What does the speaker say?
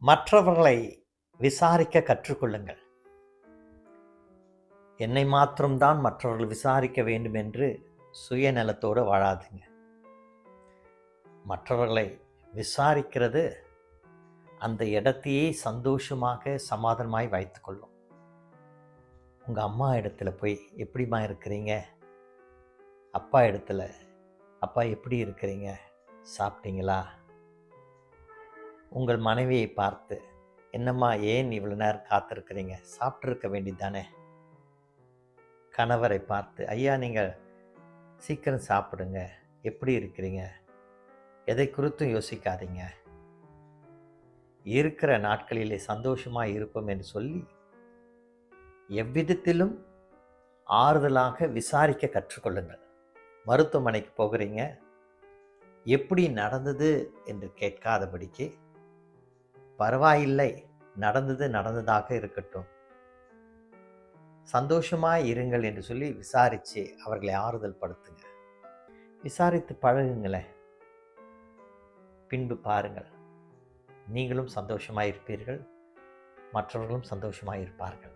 மற்றவர்களை விசாரிக்க கற்றுக்கொள்ளுங்கள். என்னை மாத்திரம்தான் மற்றவர்கள் விசாரிக்க வேண்டும் என்று சுயநலத்தோடு வாழாதுங்க. மற்றவர்களை விசாரிக்கிறது அந்த இடத்தையே சந்தோஷமாக சமாதானமாய் வைத்துக்கொள்ளும். உங்கள் அம்மா இடத்துல போய் எப்படிம்மா இருக்கிறீங்க, அப்பா இடத்துல அப்பா எப்படி இருக்கிறீங்க, சாப்பிட்டீங்களா, உங்கள் மனைவியை பார்த்து என்னம்மா ஏன் இவ்வளோ நேரம் காத்திருக்கிறீங்க, சாப்பிட்ருக்க வேண்டியது தானே. கணவரை பார்த்து ஐயா நீங்கள் சீக்கிரம் சாப்பிடுங்க, எப்படி இருக்கிறீங்க, எதை குறித்தும் யோசிக்காதீங்க, இருக்கிற நாட்களிலே சந்தோஷமாக இருப்போம் என்று சொல்லி எவ்விதத்திலும் ஆறுதலாக விசாரிக்க கற்றுக்கொள்ளுங்கள். மருத்துவமனைக்கு போகிறீங்க, எப்படி நடந்தது என்று கேட்காதபடிக்கு பரவாயில்லை, நடந்ததாக இருக்கட்டும், சந்தோஷமாய் இருங்கள் என்று சொல்லி விசாரித்து அவர்களை ஆறுதல் படுத்துங்க. விசாரித்து பழகுங்களேன். பின்பு பாருங்கள், நீங்களும் சந்தோஷமாக இருப்பீர்கள், மற்றவர்களும் சந்தோஷமாக இருப்பார்கள்.